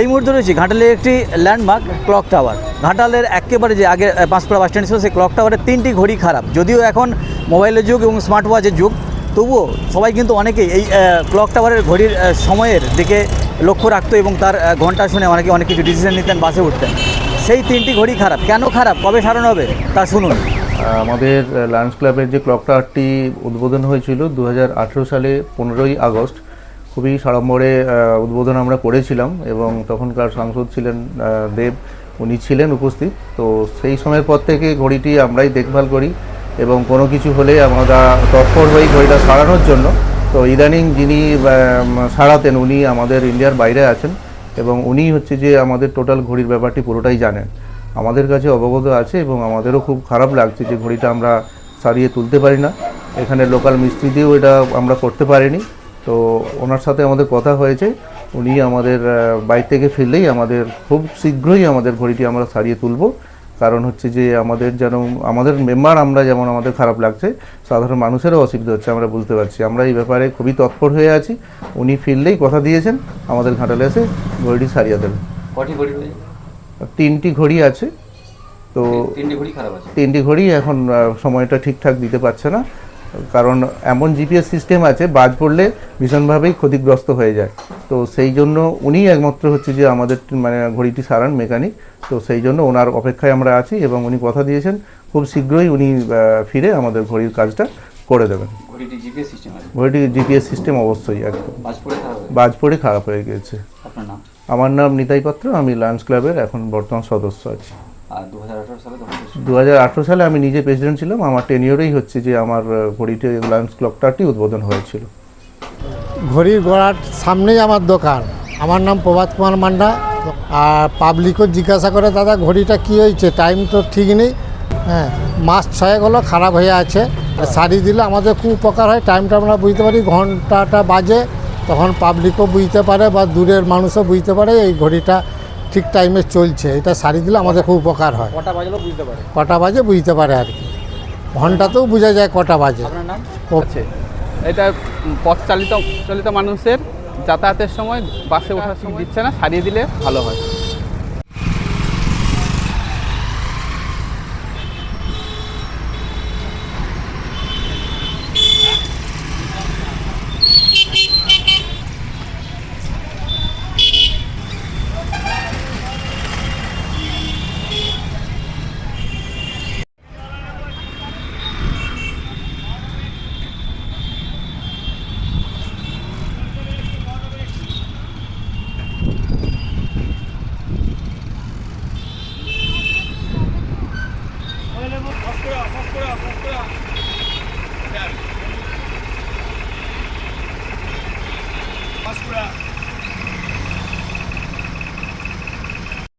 এই মুহূর্তে রয়েছে ঘাটালের একটি ল্যান্ডমার্ক ক্লক টাওয়ার। ঘাটালের একেবারে যে আগে পাঁশকুড়া বাস স্ট্যান্ড ছিল সেই ক্লক টাওয়ারের 3টি ঘড়ি খারাপ। যদিও এখন মোবাইলের যুগ এবং স্মার্ট ওয়াচের যুগ, তবুও সবাই কিন্তু অনেকেই এই ক্লক টাওয়ারের ঘড়ির সময়ের দিকে লক্ষ্য রাখতো এবং তার ঘন্টা শুনে অনেকে অনেক কিছু ডিসিশন নিতেন, বাসে উঠতেন। সেই 3টি ঘড়ি খারাপ, কেন খারাপ, কবে সারানো হবে তা শুনুন। আমাদের লায়ন্স ক্লাবের যে ক্লক টাওয়ারটি উদ্বোধন হয়েছিল 2018 সালে 15ই আগস্ট। খুবই সাড়ম্বরে উদ্বোধন আমরা করেছিলাম এবং তখনকার সাংসদ ছিলেন দেব, উনি ছিলেন উপস্থিত। তো সেই সময়ের পর থেকে ঘড়িটি আমরাই দেখভাল করি এবং কোনো কিছু হলে আমরা তৎপর হই ঘড়িটা সারানোর জন্য। তো ইদানিং যিনি সারাতেন উনি আমাদের ইন্ডিয়ার বাইরে আছেন এবং উনি হচ্ছে যে আমাদের টোটাল ঘড়ির ব্যাপারটি পুরোটাই জানেন, আমাদের কাছে অবগত আছে এবং আমাদেরও খুব খারাপ লাগছে যে ঘড়িটা আমরা সারিয়ে তুলতে পারি না। এখানে লোকাল মিস্ত্রি দিয়েও এটা আমরা করতে পারিনি। তো ওনার সাথে আমাদের কথা হয়েছে, উনি আমাদের বাইরে থেকে ফিরলেই আমাদের খুব শীঘ্রই আমাদের ঘড়িটি আমরা সারিয়ে তুলব। কারণ হচ্ছে যে আমাদের যেন আমাদের মেম্বার আমরা যেমন আমাদের খারাপ লাগছে, সাধারণ মানুষেরও অসুবিধা হচ্ছে আমরা বুঝতে পারছি। আমরা এই ব্যাপারে খুবই তৎপর হয়ে আছি। উনি ফিরলেই কথা দিয়েছেন আমাদের ঘাটালে এসে ঘড়িটি সারিয়ে দেবেন। কটি ঘড়ি রয়েছে? 3টি ঘড়ি আছে। তো 3টি ঘড়ি খারাপ আছে। 3টি ঘড়ি এখন সময়টা ঠিকঠাক দিতে পারছে না, কারণ এমন জিপিএস সিস্টেম আছে বাজ পড়লে ভীষণভাবেই ক্ষতিগ্রস্ত হয়ে যায়। তো সেই জন্য উনি একমাত্র হচ্ছে যে আমাদের মানে ঘড়িটি সারান মেকানিক। তো সেই জন্য ওনার অপেক্ষায় আমরা আছি এবং উনি কথা দিয়েছেন খুব শীঘ্রই উনি ফিরে আমাদের ঘড়ির কাজটা করে দেবেন। ঘড়িটি জিপিএস সিস্টেম আছে? ঘড়িটি জিপিএস সিস্টেম অবশ্যই, একদম বাজ পড়ে খারাপ হয়ে গেছে। আপনার নাম? আমার নাম নিতাই পাত্র, আমি লায়ন্স ক্লাবের এখন বর্তমান সদস্য আছি। আর 2018 সালে আমি নিজে প্রেসিডেন্ট ছিলাম। আমার টেনিওরেই হচ্ছে যে আমার ঘড়িটি লায়ন্স ক্লক টাওয়ারটি উদ্বোধন হয়েছিল। ঘড়ির গোড়ার সামনেই আমার দোকান। আমার নাম প্রভাত কুমার মান্ডা। আর পাবলিকও জিজ্ঞাসা করে দাদা ঘড়িটা কী হয়েছে, টাইম তো ঠিক নেই। হ্যাঁ, মাস 6 হলো খারাপ হয়ে আছে। সারিয়ে দিলে আমাদের খুব উপকার হয়, টাইমটা আমরা বুঝতে পারি, ঘন্টাটা বাজে তখন পাবলিকও বুঝতে পারে বা দূরের মানুষও বুঝতে পারে এই ঘড়িটা ঠিক টাইমে চলছে। এটা সারিয়ে দিলে আমাদের খুব উপকার হয়। কটা বাজলেও বুঝতে পারে? কটা বাজে বুঝতে পারে আর কি, ঘন্টাতেও বোঝা যায় কটা বাজে। আপনার নাম? এটা পথ চালিত মানুষের যাতায়াতের সময় বাসে ওঠার সময় দিচ্ছে না, সারিয়ে দিলে ভালো হয়। Pascura.